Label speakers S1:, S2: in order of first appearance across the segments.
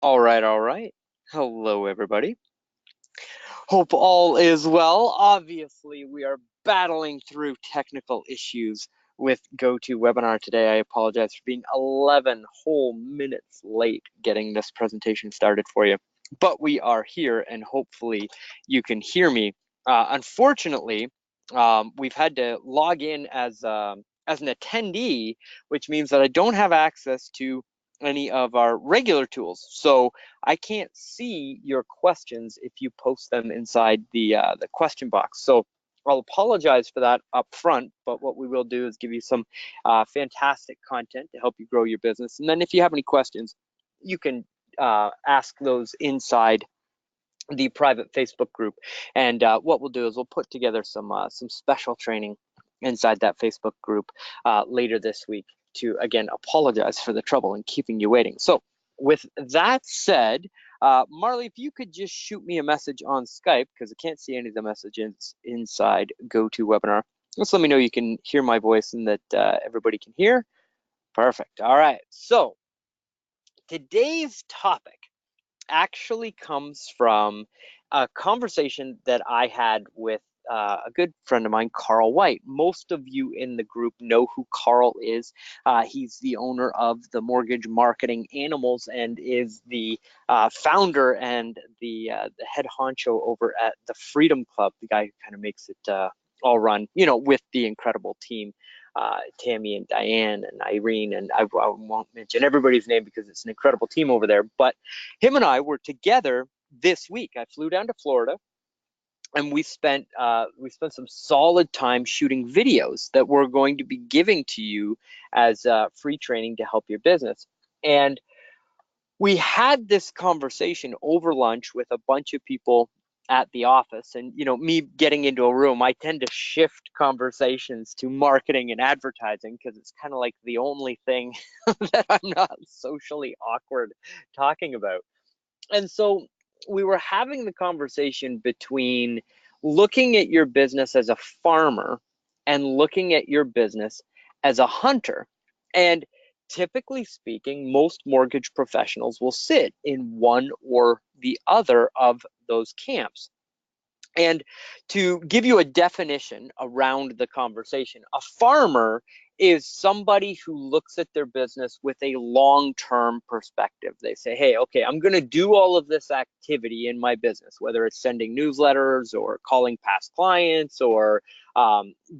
S1: All right, all right. Hello, everybody. Hope all is well. Obviously, we are battling through technical issues with GoToWebinar today. I apologize for being 11 whole minutes late getting this presentation started for you, but we are here and hopefully you can hear me. Unfortunately, we've had to log in as an attendee, which means that I don't have access to any of our regular tools. So I can't see your questions if you post them inside the question box. So I'll apologize for that up front, but what we will do is give you some fantastic content to help you grow your business. And then if you have any questions, you can ask those inside the private Facebook group. And what we'll do is we'll put together some special training inside that Facebook group later this week to, again, apologize for the trouble in keeping you waiting. So with that said, Marley, if you could just shoot me a message on Skype, because I can't see any of the messages inside GoToWebinar. Just let me know you can hear my voice and that everybody can hear. Perfect. All right. So today's topic actually comes from a conversation that I had with a good friend of mine, Carl White. Most of you in the group know who Carl is. He's the owner of the Mortgage Marketing Animals and is the founder and the head honcho over at the Freedom Club, the guy who kind of makes it all run, you know, with the incredible team. Tammy and Diane and Irene, and I won't mention everybody's name because it's an incredible team over there, but him and I were together this week. I flew down to Florida and we spent some solid time shooting videos that we're going to be giving to you as free training to help your business. And we had this conversation over lunch with a bunch of people at the office. And you know, me getting into a room, I tend to shift conversations to marketing and advertising because it's kind of like the only thing that I'm not socially awkward talking about. And so we were having the conversation between looking at your business as a farmer and looking at your business as a hunter. And typically speaking, most mortgage professionals will sit in one or the other of those camps. And to give you a definition around the conversation, a farmer is somebody who looks at their business with a long-term perspective. They say, hey, okay, I'm going to do all of this activity in my business, whether it's sending newsletters or calling past clients or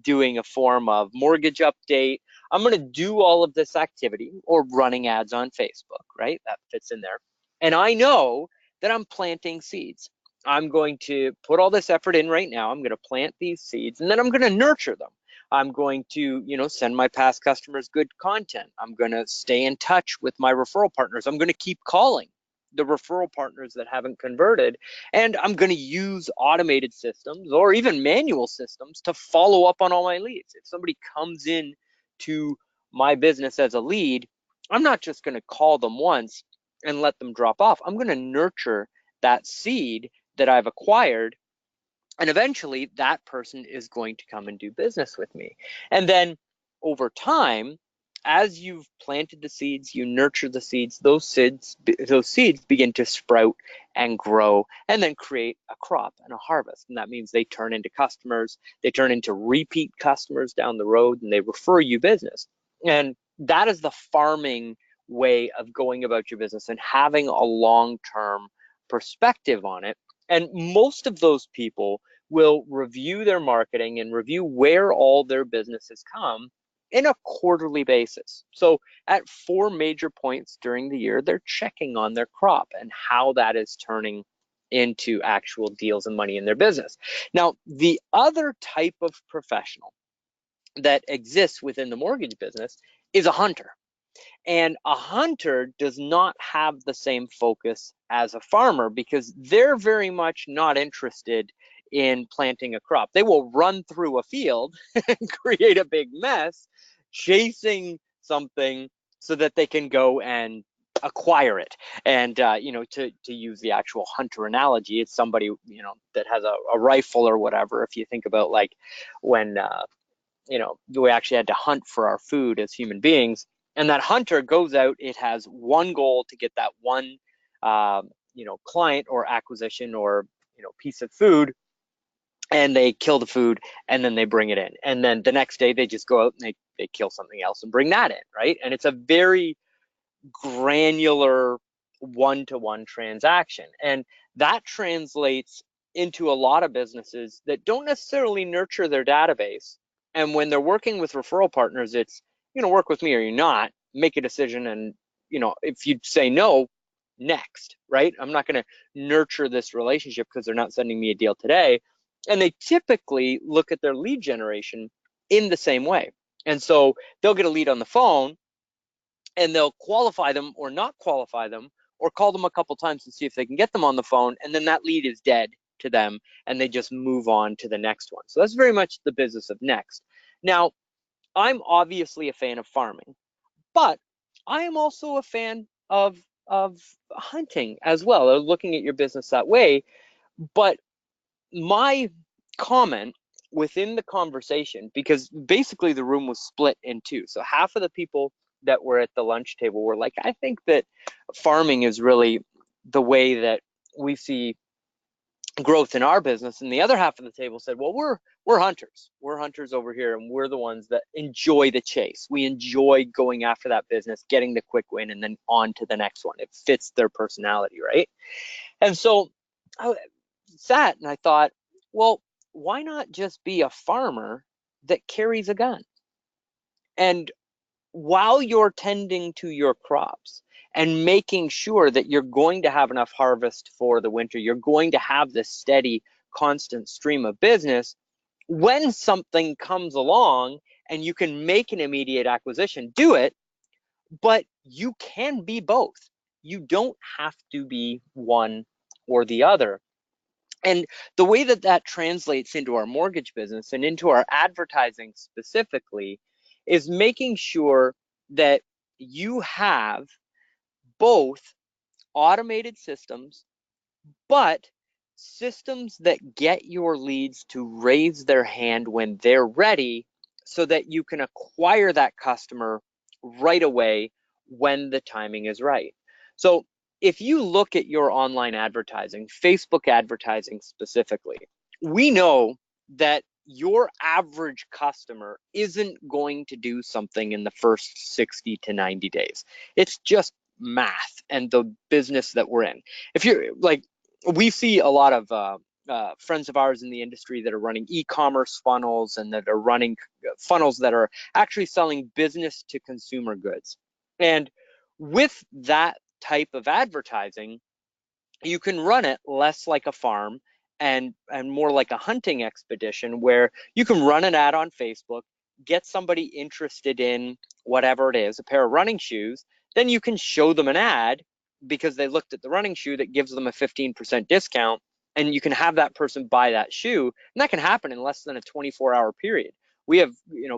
S1: doing a form of mortgage update. I'm going to do all of this activity or running ads on Facebook, right? That fits in there. And I know that I'm planting seeds. I'm going to put all this effort in right now. I'm going to plant these seeds and then I'm going to nurture them. I'm going to, you know, send my past customers good content. I'm going to stay in touch with my referral partners. I'm going to keep calling the referral partners that haven't converted. And I'm going to use automated systems or even manual systems to follow up on all my leads. If somebody comes in to my business as a lead, I'm not just going to call them once and let them drop off. I'm going to nurture that seed that I've acquired, and eventually that person is going to come and do business with me. And then over time, as you've planted the seeds, you nurture the seeds, those seeds begin to sprout and grow and then create a crop and a harvest. And that means they turn into customers, they turn into repeat customers down the road, and they refer you business. And that is the farming way of going about your business and having a long-term perspective on it. And most of those people will review their marketing and review where all their businesses come in a quarterly basis. So at 4 major points during the year, they're checking on their crop and how that is turning into actual deals and money in their business. Now, the other type of professional that exists within the mortgage business is a hunter. And a hunter does not have the same focus as a farmer because they're very much not interested in planting a crop. They will run through a field and create a big mess chasing something so that they can go and acquire it. And you know, to use the actual hunter analogy, it's somebody, you know, that has a rifle or whatever. If you think about like when you know, we actually had to hunt for our food as human beings. And that hunter goes out, it has one goal to get that one client or acquisition or piece of food, and they kill the food and then they bring it in, and then the next day they just go out and they kill something else and bring that in, right? And it's a very granular one-to-one transaction, and that translates into a lot of businesses that don't necessarily nurture their database. And when they're working with referral partners, it's work with me or you're not, make a decision, and if you say no, next, right? I'm not going to nurture this relationship because they're not sending me a deal today. And they typically look at their lead generation in the same way. And so they'll get a lead on the phone and they'll qualify them or not qualify them, or call them a couple times to see if they can get them on the phone, and then that lead is dead to them and they just move on to the next one. So that's very much the business of next. Now, I'm obviously a fan of farming, but I am also a fan of hunting as well, or looking at your business that way. But my comment within the conversation, because basically the room was split in two. So half of the people that were at the lunch table were like, I think that farming is really the way that we see growth in our business. And the other half of the table said, well, we're hunters. We're hunters over here, and we're the ones that enjoy the chase. We enjoy going after that business, getting the quick win, and then on to the next one. It fits their personality, right? And so I sat and I thought, well, why not just be a farmer that carries a gun? And while you're tending to your crops and making sure that you're going to have enough harvest for the winter, you're going to have this steady, constant stream of business. When something comes along and you can make an immediate acquisition, do it, but you can be both. You don't have to be one or the other. And the way that that translates into our mortgage business and into our advertising specifically is making sure that you have both automated systems, but systems that get your leads to raise their hand when they're ready, so that you can acquire that customer right away when the timing is right. So if you look at your online advertising, Facebook advertising specifically, we know that your average customer isn't going to do something in the first 60 to 90 days. It's just math and the business that we're in. If you're like, we see a lot of friends of ours in the industry that are running e-commerce funnels and that are running funnels that are actually selling business to consumer goods. And with that type of advertising, you can run it less like a farm and more like a hunting expedition, where you can run an ad on Facebook, get somebody interested in whatever it is, a pair of running shoes, then you can show them an ad because they looked at the running shoe that gives them a 15% discount, and you can have that person buy that shoe, and that can happen in less than a 24-hour period. We have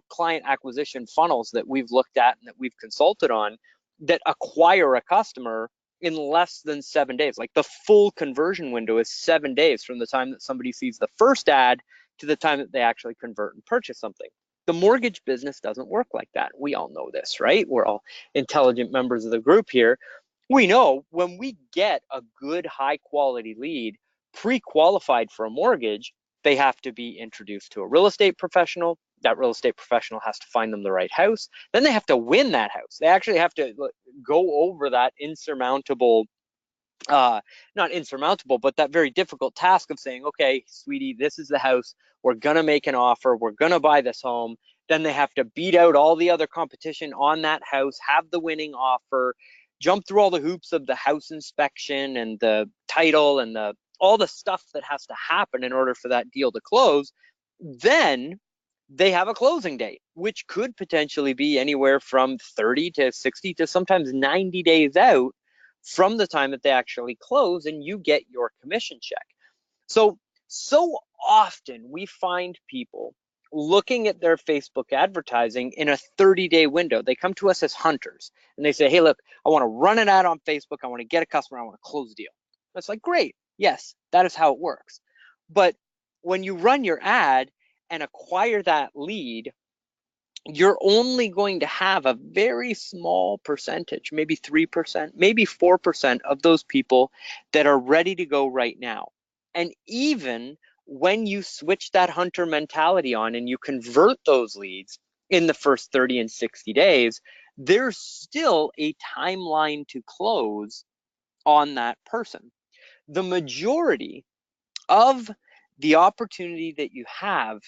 S1: client acquisition funnels that we've looked at and that we've consulted on that acquire a customer in less than 7 days. Like, the full conversion window is 7 days from the time that somebody sees the first ad to the time that they actually convert and purchase something. The mortgage business doesn't work like that. We all know this, right? We're all intelligent members of the group here. We know when we get a good, high quality lead pre-qualified for a mortgage, they have to be introduced to a real estate professional. That real estate professional has to find them the right house. Then they have to win that house. They actually have to go over that insurmountable, not insurmountable, but that very difficult task of saying, okay, sweetie, this is the house. We're going to make an offer. We're going to buy this home. Then they have to beat out all the other competition on that house, have the winning offer, jump through all the hoops of the house inspection and the title and all the stuff that has to happen in order for that deal to close. Then they have a closing date, which could potentially be anywhere from 30 to 60 to sometimes 90 days out from the time that they actually close, and you get your commission check. So often we find people looking at their Facebook advertising in a 30-day window. They come to us as hunters and they say, hey, look, I want to run an ad on Facebook. I want to get a customer. I want to close a deal. That's like, great. Yes, that is how it works. But when you run your ad and acquire that lead you're only going to have a very small percentage, maybe 3%, maybe 4% of those people that are ready to go right now. And even when you switch that hunter mentality on and you convert those leads in the first 30 and 60 days, there's still a timeline to close on that person. The majority of the opportunity that you have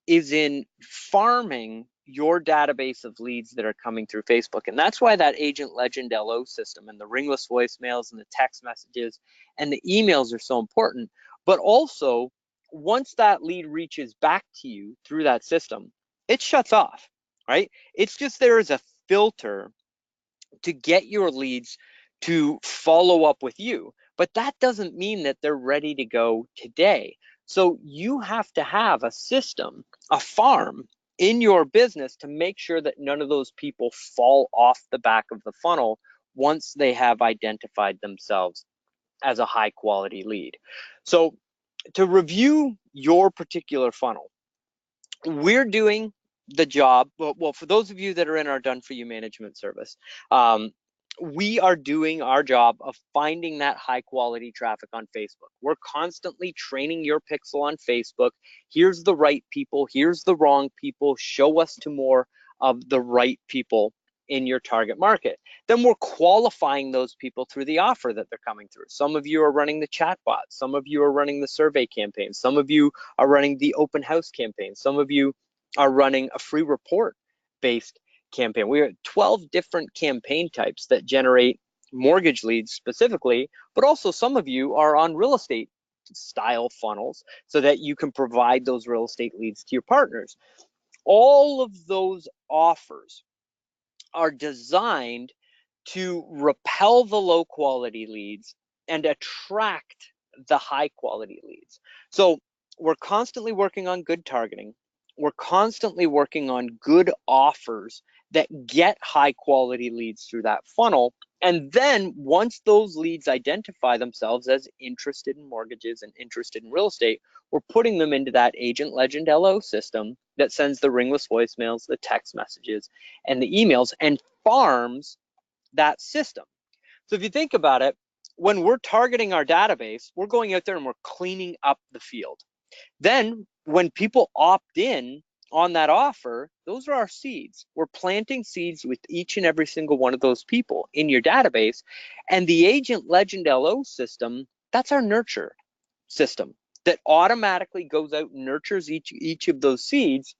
S1: is in farming your database of leads that are coming through Facebook. And that's why that Agent Legend LO system and the ringless voicemails and the text messages and the emails are so important. But also, once that lead reaches back to you through that system, it shuts off, right? It's just there is a filter to get your leads to follow up with you. But that doesn't mean that they're ready to go today. So you have to have a system, a farm in your business to make sure that none of those people fall off the back of the funnel once they have identified themselves as a high quality lead. So to review your particular funnel, we're doing the job. Well, for those of you that are in our Done For You management service, we are doing our job of finding that high quality traffic on Facebook. We're constantly training your pixel on Facebook. Here's the right people, here's the wrong people, show us to more of the right people in your target market. Then we're qualifying those people through the offer that they're coming through. Some of you are running the chatbot, some of you are running the survey campaign, some of you are running the open house campaign, some of you are running a free report based campaign. We have 12 different campaign types that generate mortgage leads specifically, but also some of you are on real estate style funnels so that you can provide those real estate leads to your partners. All of those offers are designed to repel the low quality leads and attract the high quality leads. So we're constantly working on good targeting. We're constantly working on good offers that get high quality leads through that funnel. And then once those leads identify themselves as interested in mortgages and interested in real estate, we're putting them into that Agent Legend LO system that sends the ringless voicemails, the text messages, and the emails and farms that system. So if you think about it, when we're targeting our database, we're going out there and we're cleaning up the field. Then when people opt in on that offer, those are our seeds. We're planting seeds with each and every single one of those people in your database. And the Agent Legend LO system, that's our nurture system that automatically goes out and nurtures each of those seeds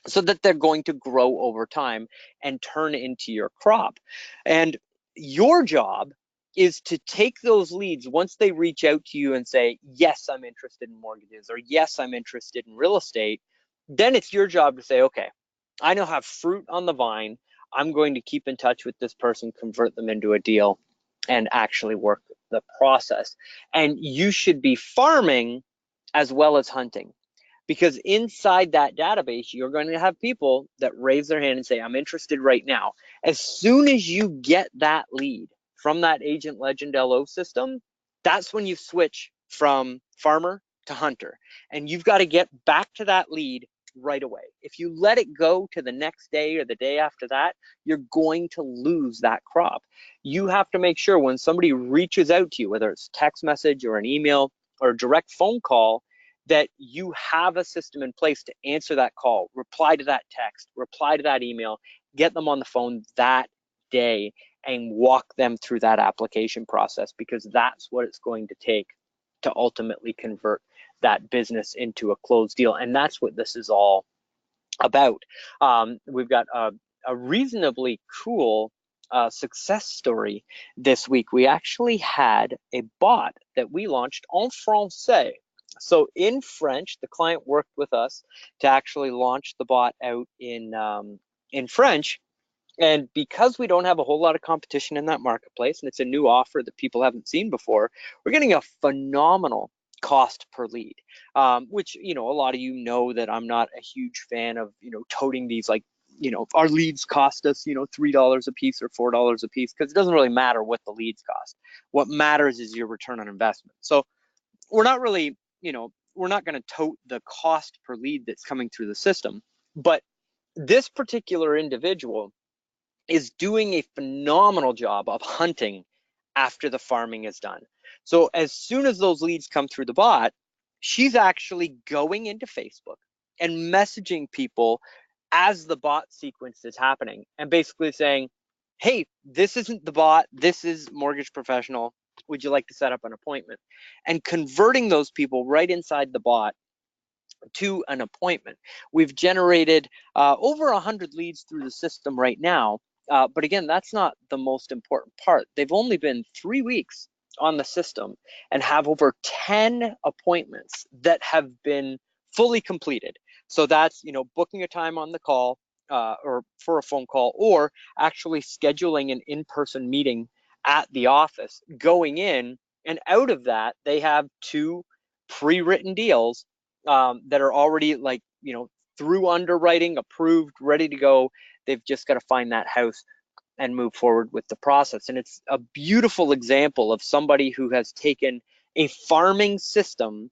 S1: so that they're going to grow over time and turn into your crop. And your job is to take those leads once they reach out to you and say, yes, I'm interested in mortgages, or yes, I'm interested in real estate. Then it's your job to say, okay, I now have fruit on the vine. I'm going to keep in touch with this person, convert them into a deal, and actually work the process. And you should be farming as well as hunting, because inside that database, you're going to have people that raise their hand and say, I'm interested right now. As soon as you get that lead from that Agent Legend LO system, that's when you switch from farmer to hunter. And you've got to get back to that lead right away. If you let it go to the next day or the day after that, you're going to lose that crop. You have to make sure when somebody reaches out to you, whether it's text message or an email or a direct phone call, that you have a system in place to answer that call, reply to that text, reply to that email, get them on the phone that day and walk them through that application process, because that's what it's going to take to ultimately convert that business into a closed deal. And that's what this is all about. We've got a reasonably cool success story this week. We actually had a bot that we launched en français. So in French, the client worked with us to actually launch the bot out in French. And because we don't have a whole lot of competition in that marketplace, and it's a new offer that people haven't seen before, we're getting a phenomenal cost per lead, which, a lot of you know that I'm not a huge fan of, toting these like, our leads cost us, $3 a piece or $4 a piece, because it doesn't really matter what the leads cost. What matters is your return on investment. So we're not really, we're not going to tote the cost per lead that's coming through the system, but this particular individual is doing a phenomenal job of hunting after the farming is done. So as soon as those leads come through the bot, she's actually going into Facebook and messaging people as the bot sequence is happening and basically saying, hey, this isn't the bot, this is Mortgage Professional. Would you like to set up an appointment? And converting those people right inside the bot to an appointment. We've generated over 100 leads through the system right now. But again, that's not the most important part. They've only been 3 weeks on the system and have over 10 appointments that have been fully completed. So that's, booking a time on the call or for a phone call, or actually scheduling an in-person meeting at the office, going in, and out of that, they have 2 pre-written deals that are already through underwriting, approved, ready to go. They've just got to find that house and move forward with the process. And it's a beautiful example of somebody who has taken a farming system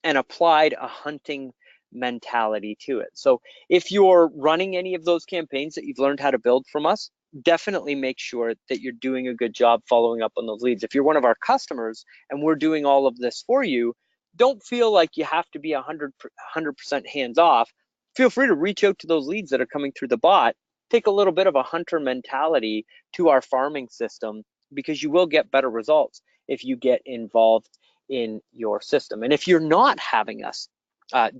S1: and applied a hunting mentality to it. So if you're running any of those campaigns that you've learned how to build from us, definitely make sure that you're doing a good job following up on those leads. If you're one of our customers and we're doing all of this for you, don't feel like you have to be 100% hands off. Feel free to reach out to those leads that are coming through the bot. Take a little bit of a hunter mentality to our farming system, because you will get better results if you get involved in your system. And if you're not having us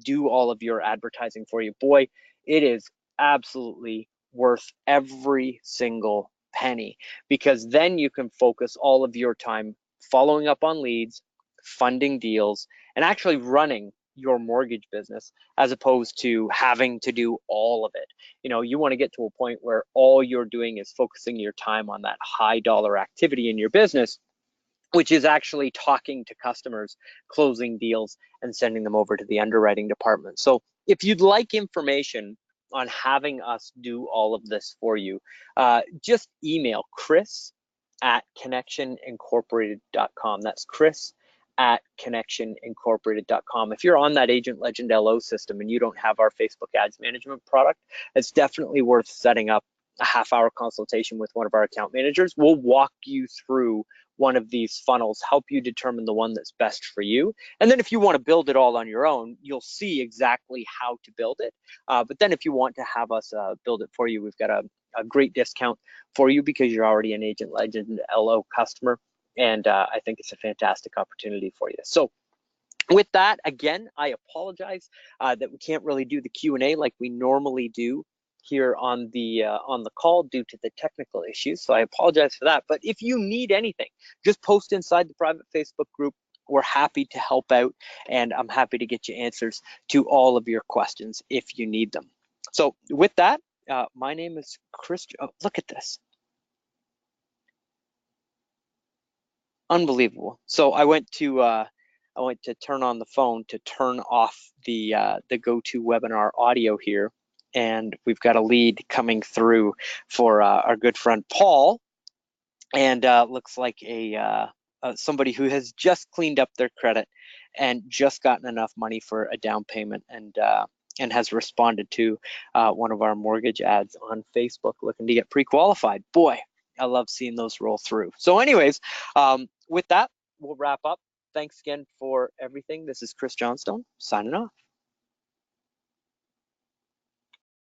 S1: do all of your advertising for you, boy, it is absolutely worth every single penny, because then you can focus all of your time following up on leads, funding deals, and actually running your mortgage business, as opposed to having to do all of it. You want to get to a point where all you're doing is focusing your time on that high dollar activity in your business, which is actually talking to customers, closing deals, and sending them over to the underwriting department. So if you'd like information on having us do all of this for you, just email chris@connectionincorporated.com. That's chris@connectionincorporated.com. If you're on that Agent Legend LO system and you don't have our Facebook ads management product, it's definitely worth setting up a half-hour consultation with one of our account managers. We'll walk you through one of these funnels, help you determine the one that's best for you. And then if you want to build it all on your own, you'll see exactly how to build it. But then if you want to have us build it for you, we've got a great discount for you because you're already an Agent Legend LO customer. And I think it's a fantastic opportunity for you. So with that, again, I apologize that we can't really do the Q&A like we normally do here on the call due to the technical issues. So I apologize for that. But if you need anything, just post inside the private Facebook group. We're happy to help out, and I'm happy to get you answers to all of your questions if you need them. So with that, my name is Chris. Oh, look at this. Unbelievable. So I went to turn on the phone to turn off the GoToWebinar audio here, and we've got a lead coming through for our good friend Paul, and looks like somebody who has just cleaned up their credit and just gotten enough money for a down payment, and has responded to one of our mortgage ads on Facebook looking to get pre-qualified. Boy, I love seeing those roll through. So anyways, with that, we'll wrap up. Thanks again for everything. This is Chris Johnstone signing off.